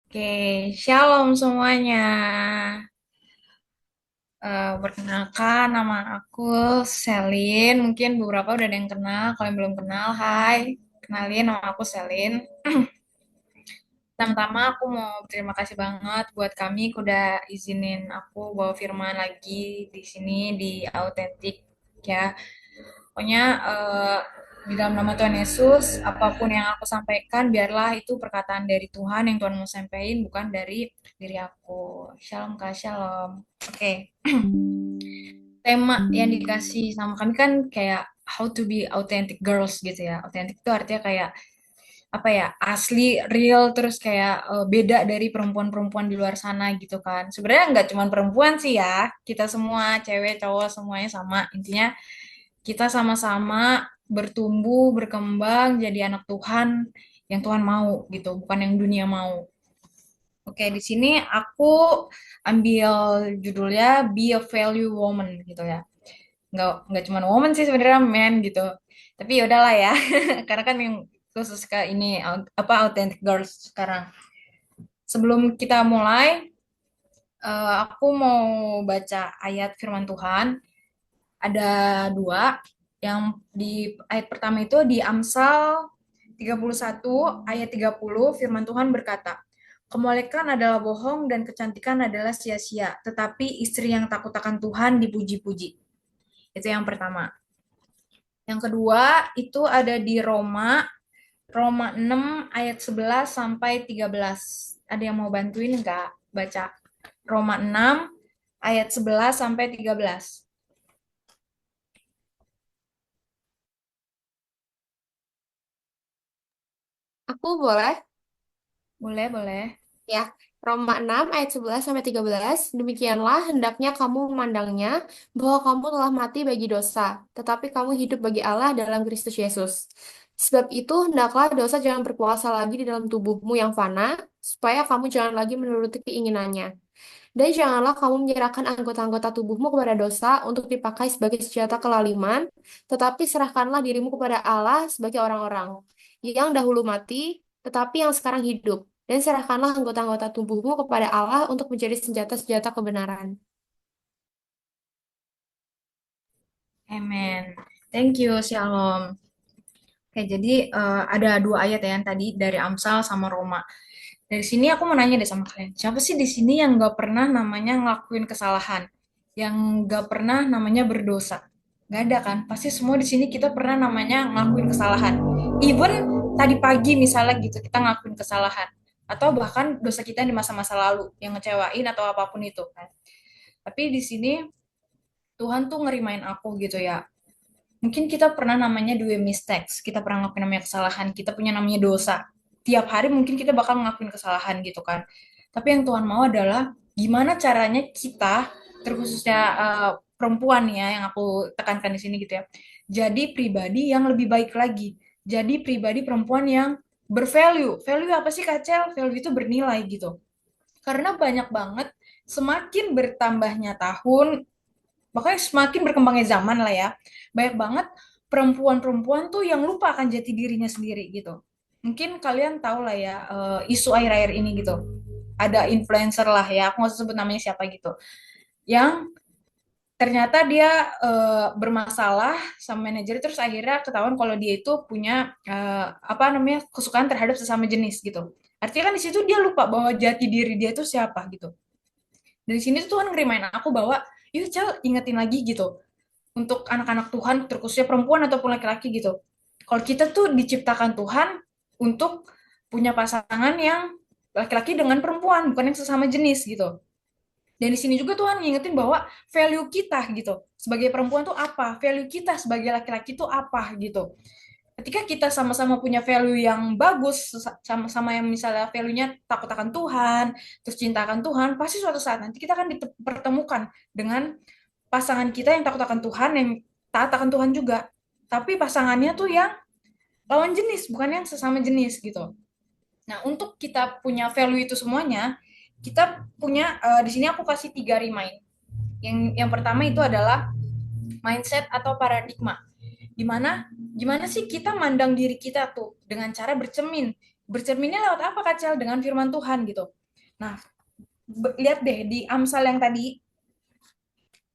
Oke, shalom semuanya. Perkenalkan, nama aku Selin. Mungkin beberapa udah ada yang kenal. Kalau yang belum kenal, hai. Kenalin, nama aku Selin. Pertama-tama aku mau berterima kasih banget buat kami udah izinin aku bawa firman lagi di sini di Autentik ya. Pokoknya di dalam nama Tuhan Yesus, apapun yang aku sampaikan, biarlah itu perkataan dari Tuhan yang Tuhan mau sampaikan, bukan dari diri aku. Shalom Kak, shalom. Oke, tema yang dikasih sama kami kan kayak how to be authentic girls gitu ya. Authentic itu artinya kayak apa ya, asli, real, terus kayak beda dari perempuan-perempuan di luar sana gitu kan. Sebenarnya nggak cuma perempuan sih ya, kita semua, cewek, cowok, semuanya sama. Intinya kita sama-sama bertumbuh, berkembang, jadi anak Tuhan yang Tuhan mau gitu, bukan yang dunia mau. Oke, di sini aku ambil judulnya Be a Value Woman gitu ya. Nggak cuma woman sih sebenarnya man gitu. Tapi ya udahlah ya, karena kan yang khusus ke ini apa authentic girls sekarang. Sebelum kita mulai, aku mau baca ayat firman Tuhan. Ada dua. Yang di ayat pertama itu di Amsal 31 ayat 30 firman Tuhan berkata, kemolekan adalah bohong dan kecantikan adalah sia-sia, tetapi istri yang takut akan Tuhan dipuji-puji. Itu yang pertama. Yang kedua itu ada di Roma 6 ayat 11 sampai 13. Ada yang mau bantuin nggak baca Roma 6 ayat 11 sampai 13? Aku boleh, Boleh, boleh. ya. Roma 6 ayat 11 sampai 13. Demikianlah hendaknya kamu memandangnya bahwa kamu telah mati bagi dosa, tetapi kamu hidup bagi Allah dalam Kristus Yesus. Sebab itu hendaklah dosa jangan berkuasa lagi di dalam tubuhmu yang fana, supaya kamu jangan lagi menuruti keinginannya. Dan janganlah kamu menyerahkan anggota-anggota tubuhmu kepada dosa untuk dipakai sebagai senjata kelaliman, tetapi serahkanlah dirimu kepada Allah sebagai orang-orang yang dahulu mati, tetapi yang sekarang hidup. Dan serahkanlah anggota-anggota tubuhmu kepada Allah untuk menjadi senjata-senjata kebenaran. Amen. Thank you, Shalom. Oke, jadi ada dua ayat ya yang tadi dari Amsal sama Roma. Dari sini aku mau nanya deh sama kalian, siapa sih di sini yang nggak pernah namanya ngelakuin kesalahan, yang nggak pernah namanya berdosa? Nggak ada kan? Pasti semua di sini kita pernah namanya ngelakuin kesalahan. Even tadi pagi misalnya gitu kita ngelakuin kesalahan, atau bahkan dosa kita di masa-masa lalu yang ngecewain atau apapun itu kan. Tapi di sini Tuhan tuh ngerimain aku gitu ya. Mungkin kita pernah namanya do mistakes, kita pernah ngelakuin namanya kesalahan, kita punya namanya dosa. Tiap hari mungkin kita bakal ngelakuin kesalahan gitu kan. Tapi yang Tuhan mau adalah gimana caranya kita, terkhususnya perempuan ya, yang aku tekankan di sini gitu ya. Jadi pribadi yang lebih baik lagi. Jadi pribadi perempuan yang bervalue. Value apa sih Kacel? Value itu bernilai gitu. Karena banyak banget semakin bertambahnya tahun, pokoknya semakin berkembangnya zaman lah ya, banyak banget perempuan-perempuan tuh yang lupa akan jati dirinya sendiri gitu. Mungkin kalian tahu lah ya, isu akhir-akhir ini gitu. Ada influencer lah ya, aku nggak usah sebut namanya siapa gitu, yang ternyata dia bermasalah sama manajer, terus akhirnya ketahuan kalau dia itu punya apa namanya kesukaan terhadap sesama jenis gitu. Artinya kan di situ dia lupa bahwa jati diri dia itu siapa gitu. Dari sini tuh Tuhan ngerimain aku bahwa yuk Cel, ingetin lagi gitu untuk anak-anak Tuhan, terkhususnya perempuan ataupun laki-laki gitu. Kalau kita tuh diciptakan Tuhan untuk punya pasangan yang laki-laki dengan perempuan, bukan yang sesama jenis gitu. Dan di sini juga Tuhan ngingetin bahwa value kita gitu. Sebagai perempuan tuh apa? Value kita sebagai laki-laki tuh apa gitu. Ketika kita sama-sama punya value yang bagus, sama-sama yang misalnya value-nya takut akan Tuhan, terus cinta akan Tuhan, pasti suatu saat nanti kita akan dipertemukan dengan pasangan kita yang takut akan Tuhan, yang taat akan Tuhan juga. Tapi pasangannya tuh yang lawan jenis, bukan yang sesama jenis gitu. Nah, untuk kita punya value itu semuanya, kita punya di sini aku kasih 3 remind. Yang pertama itu adalah mindset atau paradigma. Gimana sih kita mandang diri kita tuh dengan cara bercermin. Bercerminnya lewat apa Kacel? Dengan firman Tuhan gitu. Nah, lihat deh di Amsal yang tadi,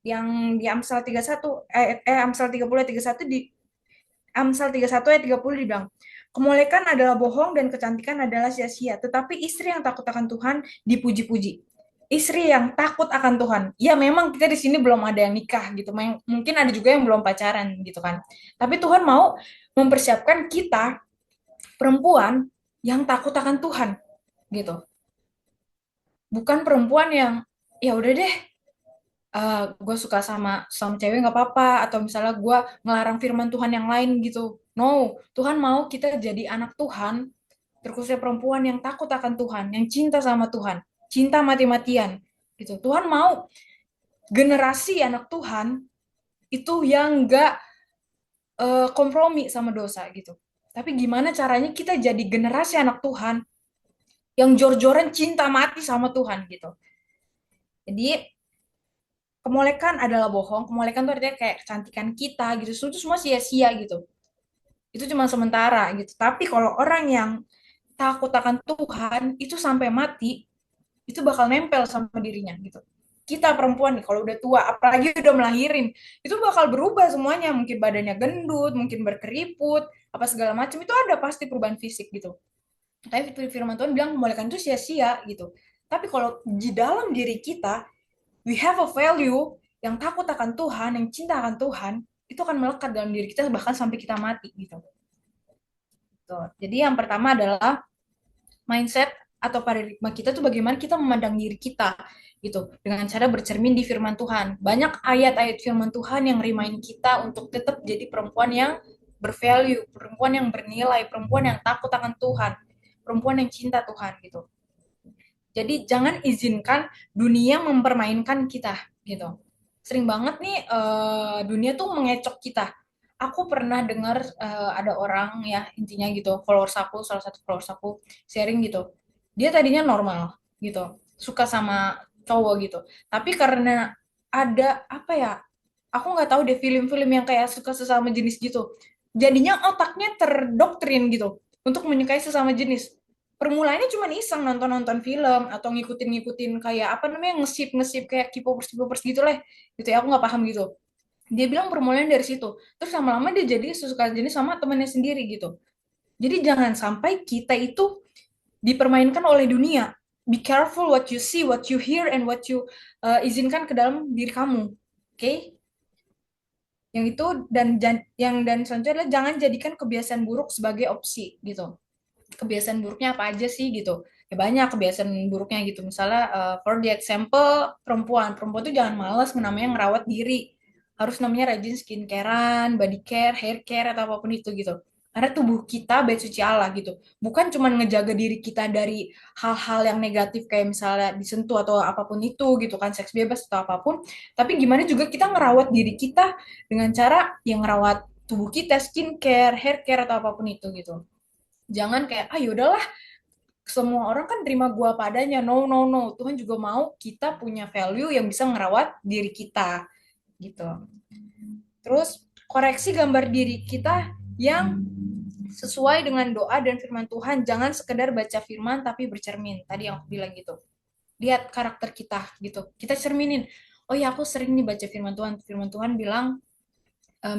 yang di Amsal 31, Amsal 30 ayat 31, di Amsal 31 ayat 30 dibilang, kemolekan adalah bohong dan kecantikan adalah sia-sia, tetapi istri yang takut akan Tuhan dipuji-puji. Istri yang takut akan Tuhan. Ya memang kita di sini belum ada yang nikah gitu. Mungkin ada juga yang belum pacaran gitu kan. Tapi Tuhan mau mempersiapkan kita perempuan yang takut akan Tuhan gitu. Bukan perempuan yang ya udah deh, gue suka sama cewek nggak apa-apa, atau misalnya gue ngelarang firman Tuhan yang lain gitu. No, Tuhan mau kita jadi anak Tuhan, terkhususnya perempuan yang takut akan Tuhan, yang cinta sama Tuhan, cinta mati-matian gitu. Tuhan mau generasi anak Tuhan itu yang nggak kompromi sama dosa gitu. Tapi gimana caranya kita jadi generasi anak Tuhan yang jor-joran cinta mati sama Tuhan gitu. Jadi kemolekan adalah bohong. Kemolekan tuh artinya kayak kecantikan kita gitu. Itu semua sia-sia gitu. Itu cuma sementara gitu. Tapi kalau orang yang takut akan Tuhan itu sampai mati, itu bakal nempel sama dirinya gitu. Kita perempuan nih kalau udah tua, apalagi udah melahirin, itu bakal berubah semuanya. Mungkin badannya gendut, mungkin berkeriput, apa segala macam, itu ada pasti perubahan fisik gitu. Tapi firman Tuhan bilang kemolekan itu sia-sia gitu. Tapi kalau di dalam diri kita we have a value yang takut akan Tuhan, yang cinta akan Tuhan, itu akan melekat dalam diri kita bahkan sampai kita mati gitu. Tuh. Jadi yang pertama adalah mindset atau paradigma kita tuh bagaimana kita memandang diri kita gitu dengan cara bercermin di firman Tuhan. Banyak ayat-ayat firman Tuhan yang remind kita untuk tetap jadi perempuan yang bervalue, perempuan yang bernilai, perempuan yang takut akan Tuhan, perempuan yang cinta Tuhan gitu. Jadi jangan izinkan dunia mempermainkan kita gitu. Sering banget nih dunia tuh mengecoh kita. Aku pernah dengar ada orang ya intinya gitu, followers aku, salah satu followers aku sharing gitu. Dia tadinya normal gitu, suka sama cowok gitu. Tapi karena ada apa ya? Aku nggak tahu deh film-film yang kayak suka sesama jenis gitu. Jadinya otaknya terdoktrin gitu untuk menyukai sesama jenis. Permulaannya cuma iseng nonton-nonton film atau ngikutin-ngikutin kayak apa namanya ngesip-ngesip kayak K-popers gitu lah gitu ya, aku nggak paham gitu. Dia bilang permulaan dari situ, terus lama-lama dia jadi sesuka jenis sama temennya sendiri gitu. Jadi jangan sampai kita itu dipermainkan oleh dunia. Be careful what you see, what you hear, and what you izinkan ke dalam diri kamu. Oke? Okay? Yang itu dan selanjutnya adalah jangan jadikan kebiasaan buruk sebagai opsi gitu. Kebiasaan buruknya apa aja sih gitu? Ya banyak kebiasaan buruknya gitu. Misalnya for the example perempuan, perempuan tuh jangan malas namanya ngerawat diri. Harus namanya rajin skincarean, body care, hair care atau apapun itu gitu. Karena tubuh kita bait suci Allah gitu. Bukan cuma ngejaga diri kita dari hal-hal yang negatif kayak misalnya disentuh atau apapun itu gitu kan, seks bebas atau apapun. Tapi gimana juga kita ngerawat diri kita dengan cara yang ngerawat tubuh kita, skincare, hair care atau apapun itu gitu. Jangan kayak ah yaudahlah semua orang kan terima gua padanya. No, no, no. Tuhan juga mau kita punya value yang bisa ngerawat diri kita gitu. Terus koreksi gambar diri kita yang sesuai dengan doa dan firman Tuhan. Jangan sekedar baca firman tapi bercermin. Tadi yang aku bilang gitu. Lihat karakter kita gitu. Kita cerminin. Oh ya aku sering nih baca firman Tuhan. Firman Tuhan bilang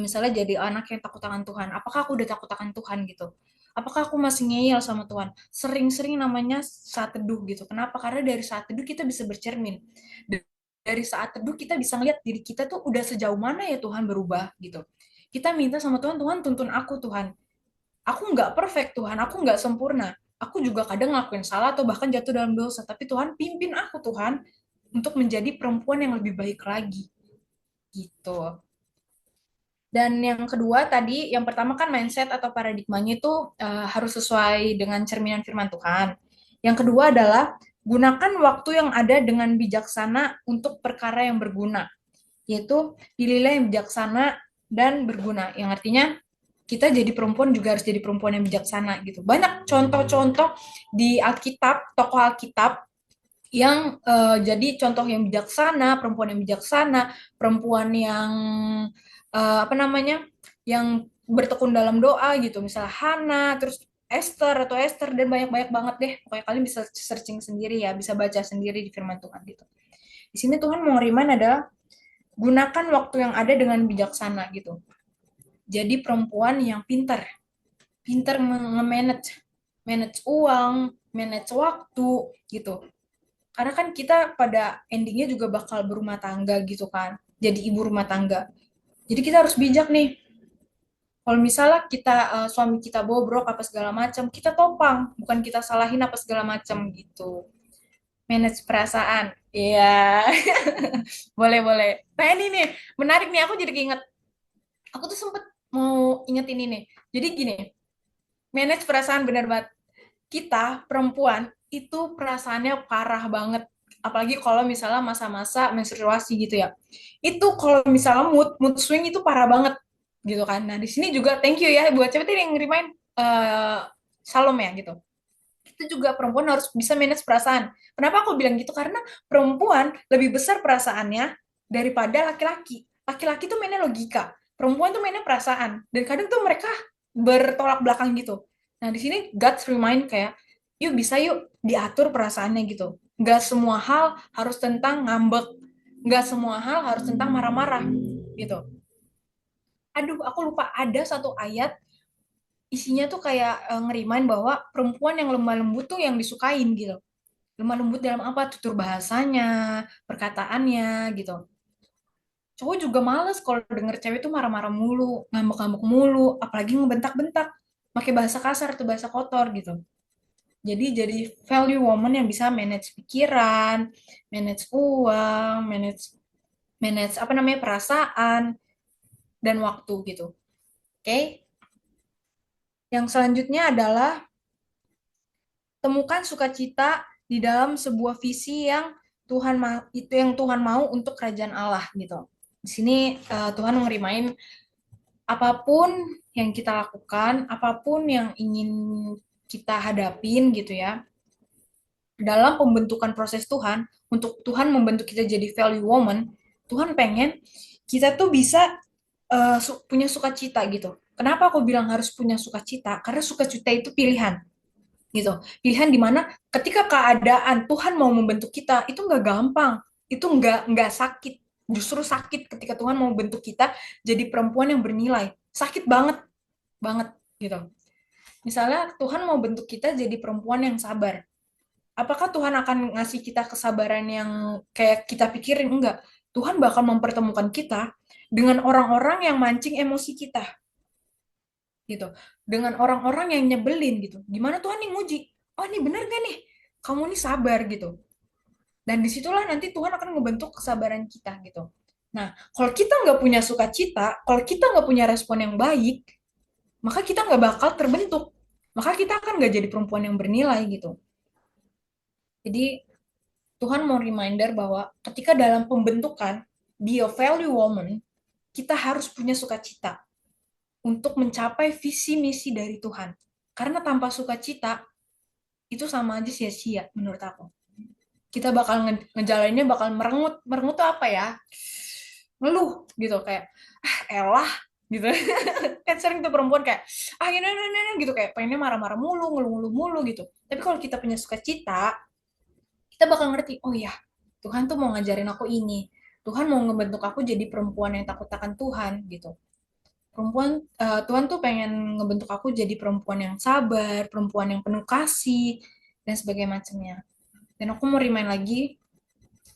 misalnya jadi anak yang takut akan Tuhan. Apakah aku udah takut akan Tuhan gitu? Apakah aku masih ngeyel sama Tuhan? Sering-sering namanya saat teduh gitu. Kenapa? Karena dari saat teduh kita bisa bercermin. Dari saat teduh kita bisa ngeliat diri kita tuh udah sejauh mana ya Tuhan berubah gitu. Kita minta sama Tuhan, Tuhan tuntun aku Tuhan. Aku nggak perfect Tuhan, aku nggak sempurna. Aku juga kadang ngelakuin salah atau bahkan jatuh dalam dosa. Tapi Tuhan pimpin aku Tuhan untuk menjadi perempuan yang lebih baik lagi gitu. Dan yang kedua tadi, yang pertama kan mindset atau paradigmanya itu harus sesuai dengan cerminan firman Tuhan. Yang kedua adalah gunakan waktu yang ada dengan bijaksana untuk perkara yang berguna, yaitu pilihlah yang bijaksana dan berguna. Yang artinya kita jadi perempuan juga harus jadi perempuan yang bijaksana gitu. Banyak contoh-contoh di Alkitab, tokoh Alkitab yang jadi contoh yang bijaksana, perempuan yang bijaksana, perempuan yang apa namanya, yang bertekun dalam doa gitu. Misalnya Hana, terus Esther atau Esther dan banyak-banyak banget deh. Pokoknya kalian bisa searching sendiri ya, bisa baca sendiri di firman Tuhan gitu. Di sini Tuhan mau ngerimain adalah gunakan waktu yang ada dengan bijaksana gitu. Jadi perempuan yang pintar, pintar nge-manage, manage uang, manage waktu gitu. Karena kan kita pada endingnya juga bakal berumah tangga gitu kan. Jadi ibu rumah tangga. Jadi kita harus bijak nih. Kalau misalnya kita suami kita bobrok apa segala macam, kita topang, bukan kita salahin apa segala macam gitu. Manage perasaan. Iya, boleh boleh. Nah ini nih, menarik nih. Aku jadi keinget. Aku tuh sempet mau inget ini nih. Jadi gini, manage perasaan benar banget. Kita perempuan itu perasaannya parah banget. Apalagi kalau misalnya masa-masa menstruasi gitu ya. Itu kalau misalnya mood swing itu parah banget gitu kan. Nah, di sini juga thank you ya buat cewek tadi yang ngerimain Shalom ya gitu. Itu juga perempuan harus bisa manage perasaan. Kenapa aku bilang gitu? Karena perempuan lebih besar perasaannya daripada laki-laki. Laki-laki tuh mainnya logika, perempuan tuh mainnya perasaan. Dan kadang tuh mereka bertolak belakang gitu. Nah, di sini God's remind kayak, yuk bisa yuk diatur perasaannya gitu. Nggak semua hal harus tentang ngambek. Nggak semua hal harus tentang marah-marah gitu. Aduh, aku lupa ada satu ayat isinya tuh kayak ngerimain bahwa perempuan yang lemah lembut tuh yang disukain gitu. Lemah lembut dalam apa? Tutur bahasanya, perkataannya gitu. Cowok juga males kalau denger cewek tuh marah-marah mulu, ngambek-ngambek mulu, apalagi ngebentak-bentak, pakai bahasa kasar atau bahasa kotor gitu. Jadi value woman yang bisa manage pikiran, manage uang, manage manage apa namanya perasaan dan waktu gitu. Oke? Okay? Yang selanjutnya adalah temukan sukacita di dalam sebuah visi yang itu yang Tuhan mau untuk kerajaan Allah gitu. Di sini Tuhan ngerimain apapun yang kita lakukan, apapun yang ingin kita hadapin gitu ya, dalam pembentukan proses Tuhan, untuk Tuhan membentuk kita jadi value woman, Tuhan pengen kita tuh bisa punya sukacita gitu. Kenapa aku bilang harus punya sukacita? Karena sukacita itu pilihan gitu. Pilihan dimana ketika keadaan Tuhan mau membentuk kita itu nggak gampang, itu nggak sakit, justru sakit ketika Tuhan mau membentuk kita jadi perempuan yang bernilai, sakit banget banget gitu. Misalnya Tuhan mau bentuk kita jadi perempuan yang sabar, apakah Tuhan akan ngasih kita kesabaran yang kayak kita pikirin? Enggak. Tuhan bakal mempertemukan kita dengan orang-orang yang mancing emosi kita gitu, dengan orang-orang yang nyebelin gitu. Gimana Tuhan nih nguji, oh ini bener gak nih kamu nih sabar gitu, dan disitulah nanti Tuhan akan ngebentuk kesabaran kita gitu. Nah, kalau kita nggak punya sukacita, kalau kita nggak punya respon yang baik, maka kita nggak bakal terbentuk, maka kita akan nggak jadi perempuan yang bernilai gitu. Jadi Tuhan mau reminder bahwa ketika dalam pembentukan be a value woman, kita harus punya sukacita untuk mencapai visi misi dari Tuhan. Karena tanpa sukacita itu sama aja sia-sia menurut aku. Kita bakal ngejalaninnya bakal merengut. Merengut tuh apa ya? Ngeluh gitu kayak elah gitu. Kan sering tuh perempuan kayak ini gitu kayak pengennya marah-marah mulu, ngeluh-ngeluh mulu gitu. Tapi kalau kita punya sukacita, kita bakal ngerti, oh ya, Tuhan tuh mau ngajarin aku ini. Tuhan mau ngebentuk aku jadi perempuan yang takut akan Tuhan gitu. Tuhan tuh pengen ngebentuk aku jadi perempuan yang sabar, perempuan yang penuh kasih dan sebagainya macamnya. Dan aku mau remind lagi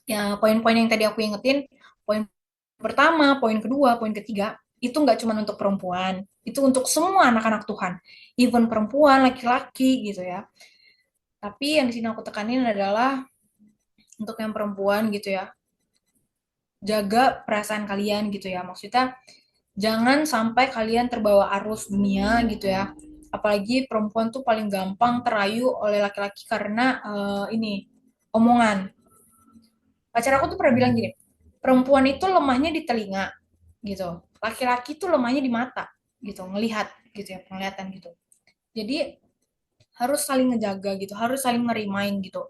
ya poin-poin yang tadi aku ingetin, poin pertama, poin kedua, poin ketiga, itu nggak cuma untuk perempuan, itu untuk semua anak-anak Tuhan, even perempuan, laki-laki gitu ya. Tapi yang di sini aku tekanin adalah untuk yang perempuan gitu ya, jaga perasaan kalian gitu ya. Maksudnya jangan sampai kalian terbawa arus dunia gitu ya. Apalagi perempuan tuh paling gampang terayu oleh laki-laki karena ini omongan. Pacar aku tuh pernah bilang gini, perempuan itu lemahnya di telinga gitu. Laki-laki tuh lemahnya di mata gitu, ngelihat gitu ya, penglihatan gitu. Jadi harus saling ngejaga gitu, harus saling ngerimain gitu.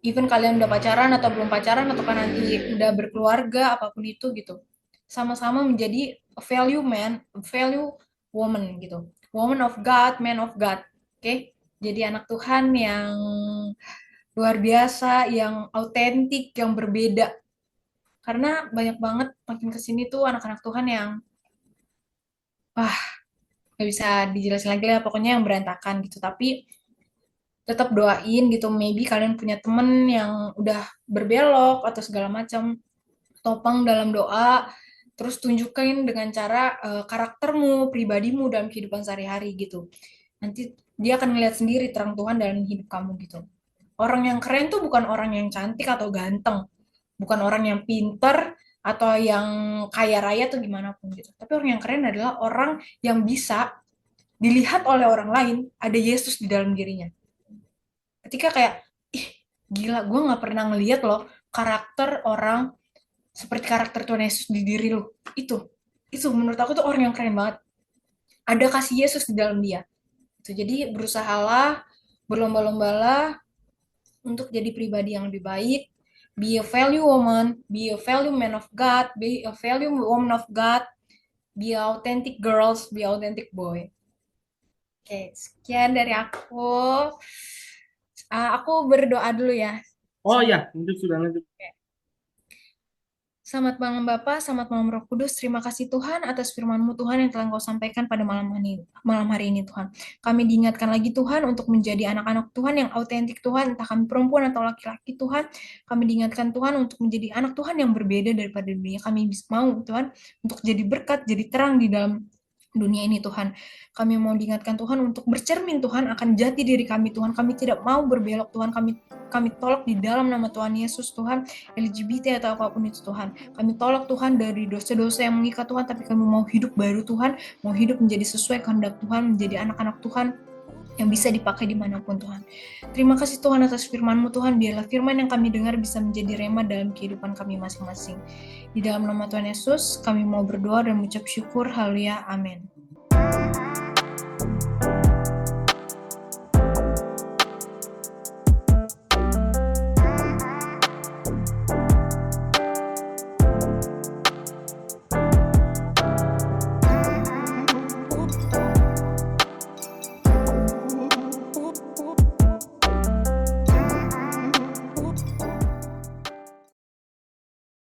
Even kalian udah pacaran atau belum pacaran atau kan nanti udah berkeluarga apapun itu gitu, sama-sama menjadi a value man, a value woman gitu, woman of God, man of God Oke, jadi anak Tuhan yang luar biasa, yang autentik, yang berbeda. Karena banyak banget makin kesini tuh anak-anak Tuhan yang, wah, nggak bisa dijelasin lagi lah, pokoknya yang berantakan gitu. Tapi tetap doain gitu, maybe kalian punya temen yang udah berbelok atau segala macam, topang dalam doa, terus tunjukin dengan cara karaktermu, pribadimu dalam kehidupan sehari-hari gitu. Nanti dia akan ngeliat sendiri terang Tuhan dalam hidup kamu gitu. Orang yang keren tuh bukan orang yang cantik atau ganteng, bukan orang yang pinter atau yang kaya raya atau gimana pun gitu. Tapi orang yang keren adalah orang yang bisa dilihat oleh orang lain, ada Yesus di dalam dirinya. Ketika kayak, ih gila, gue nggak pernah ngeliat loh karakter orang seperti karakter Tuhan Yesus di diri lo. Itu menurut aku tuh orang yang keren banget. Ada kasih Yesus di dalam dia. Itu jadi berusahalah, berlomba-lombalah untuk jadi pribadi yang lebih baik. Be a value woman, be a value man of God, be a value woman of God, be a authentic girls, be a authentic boy. Oke, sekian dari aku. Aku berdoa dulu ya. Oh Sama ya, itu sudah lanjut. Selamat malam Bapak, selamat malam Roh Kudus. Terima kasih Tuhan atas firman-Mu Tuhan yang telah Engkau sampaikan pada malam hari ini Tuhan. Kami diingatkan lagi Tuhan untuk menjadi anak-anak Tuhan yang autentik Tuhan, entah kami perempuan atau laki-laki Tuhan. Kami diingatkan Tuhan untuk menjadi anak Tuhan yang berbeda daripada dunia. Kami mau Tuhan untuk jadi berkat, jadi terang di dalam dunia ini Tuhan. Kami mau diingatkan Tuhan untuk bercermin Tuhan akan jati diri kami Tuhan. Kami tidak mau berbelok Tuhan. Kami tolak di dalam nama Tuhan Yesus Tuhan, LGBT atau apapun itu Tuhan. Kami tolak Tuhan dari dosa-dosa yang mengikat Tuhan, tapi kami mau hidup baru Tuhan, mau hidup menjadi sesuai kehendak Tuhan, menjadi anak-anak Tuhan yang bisa dipakai dimanapun Tuhan. Terima kasih Tuhan atas firman-Mu Tuhan, biarlah firman yang kami dengar bisa menjadi rema dalam kehidupan kami masing-masing. Di dalam nama Tuhan Yesus, kami mau berdoa dan mengucap syukur, haleluya, amin.